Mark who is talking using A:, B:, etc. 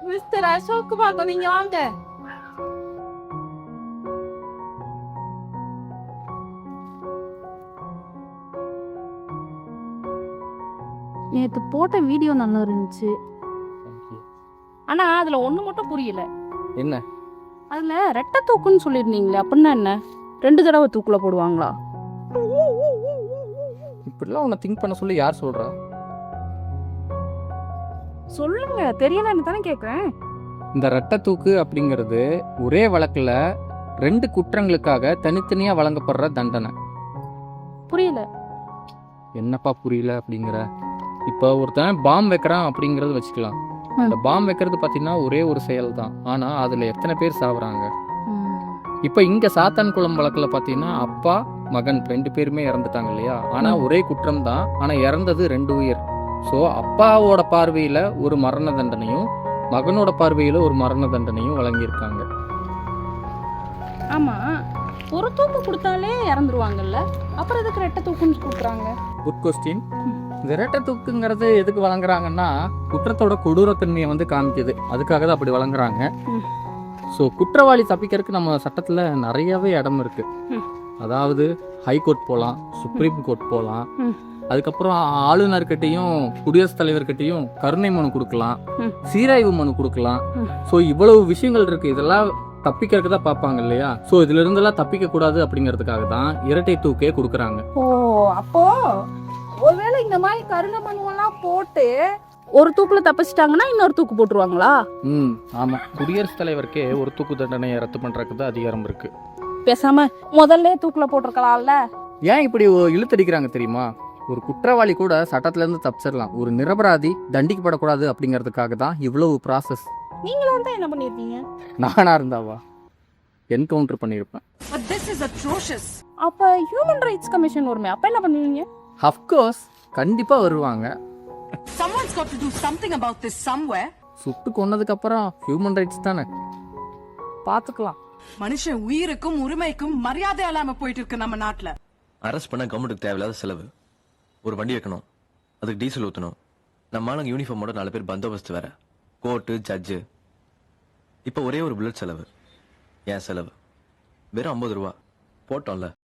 A: Mister Ashok பாக்க நீங்க வாங்க.
B: நேத்து போட்ட வீடியோ நல்லா இருந்துச்சு. ஆனா அதுல ஒண்ணு மட்டும் புரியல.
C: என்ன?
B: அதுல ரெட்டை தூக்குன்னு சொல்லிருந்தீங்களே, அப்படின்னா என்ன? 2 தடவை தூக்குல போடுவாங்களா?
C: இப்படிலாம் உன்னை திங்க் பண்ண சொல்லி யார் சொல்றா?
B: சொல்லுங்க, தெரியலன்னு தானே கேக்குறேன்.
C: இந்த ரெட்டை தூக்கு அப்படிங்கிறது ஒரே வழக்கில் 2 குற்றங்களுக்காக தனித்தனியாக வழங்கப்படுற தண்டனை.
B: புரியல.
C: என்னப்பா புரியல அப்படிங்கிற? இப்போ ஒருத்தன் பாம் வைக்கிறான் அப்படிங்கிறது வச்சுக்கலாம். அந்த பாம் வைக்கிறது பார்த்தீங்கன்னா ஒரே ஒரு செயல் தான், ஆனால் அதில் எத்தனை பேர் சாவுறாங்க. இப்போ இங்கே சாத்தான்குளம் வழக்கில் பார்த்தீங்கன்னா அப்பா மகன் 2 பேருமே இறந்துட்டாங்க இல்லையா? ஆனால் ஒரே குற்றம் தான், ஆனால் இறந்தது 2 உயிர். ஸோ அப்பாவோட பார்வையில் ஒரு மரண தண்டனையும் மகனோட பார்வையில் ஒரு மரண தண்டனையும் வழங்கியிருக்காங்க.
B: ஆமா, ஒரு தூக்கு கொடுத்தாலே இறந்துருவாங்கல்ல, அப்புறம் எதுக்கு ரெட்டை தூக்குன்னு கொடுக்குறாங்க?
C: Good question. இந்த ரெட்டை தூக்குங்கிறது எதுக்கு வழங்குறாங்கன்னா குற்றத்தோட கொடூரத்தன்மையை வந்து காமிக்குது, அதுக்காக தான் அப்படி வழங்குறாங்க. ஸோ குற்றவாளி தப்பிக்கிறதுக்கு நம்ம சட்டத்தில் நிறையவே இடம் இருக்கு. அதாவது ஹைகோர்ட் போகலாம், சுப்ரீம் கோர்ட் போகலாம், அதுக்கப்புறம் ஆளுநர்கிட்டையும் குடியரசுத் தலைவர்கிட்டையும் கருணை மனு கொடுக்கலாம், சீராய்வு மனு கொடுக்கலாம். ஸோ இவ்வளவு விஷயங்கள் இருக்கு. இதெல்லாம் தப்பிக்கிறதுக்கு தான் பார்ப்பாங்க இல்லையா? ஸோ இதுல இருந்தெல்லாம் தப்பிக்க கூடாது அப்படிங்கிறதுக்காக தான் இரட்டை தூக்கே கொடுக்குறாங்க.
B: ஓ, அப்போ ஒருவேளை இந்த மாதிரி கருணை மனுவெல்லாம் போட்டு ஒரு தூக்குல தப்பிச்சிட்டாங்கன்னா இன்னொரு தூக்கு போட்டுருவாங்களா?
C: ஆமா, குடியரசுத் தலைவருக்கே ஒரு தூக்கு தண்டனையை ரத்து பண்றதுக்கு தான் அதிகாரம் இருக்கு.
B: பேசாம முதல்ல தூக்குல போட்டிருக்கலாம்ல.
C: ஏன் இப்படி இழுத்தடிக்கிறாங்க தெரியுமா? ஒரு குற்றவாளி கூட சட்டத்துல இருந்து தப்பிச்சிடலாம், ஒரு நிரபராதி தண்டிக்கப்படக்கூடாது அப்படிங்கிறதுக்காக தான் இவ்வளவு ப்ராசஸ்.
B: நீங்களும் வந்து என்ன பண்ணிருக்கீங்க?
C: நானா இருந்தாவா என்கவுண்டர் பண்ணியிருப்பேன்.
B: அப்ப ஹியூமன் ரைட்ஸ் கமிஷன் வருமே, அப்ப என்ன பண்ணுவீங்க?
C: அஃப்கோர்ஸ் கண்டிப்பா வருவாங்க.
D: Someone's got to do something about this somewhere.
C: சுட்டு கொன்னதுக்கு அப்புறம் ஹியூமன் ரைட்ஸ் தானே, பாத்துக்கலாம்.
D: மனுஷன் உயிருக்கும் உரிமைக்கும் மரியாதை இல்லாம போயிட்டு இருக்கு நம்ம நாட்டுல.
E: அரெஸ்ட் பண்ண கவர்மெண்ட்டுக்கு தேவையில்லாத செலவு. ஒரு வண்டி வைக்கணும், அதுக்கு டீசல் ஊற்றணும், நம்ம ஆளுங்க யூனிஃபார்மோட 4 பேர் பந்தோபஸ்து வேற, கோர்ட்டு ஜட்ஜு. இப்போ ஒரே ஒரு புல்லட் செலவு, என் செலவு வெறும் 50 ரூபா போட்டோம்ல.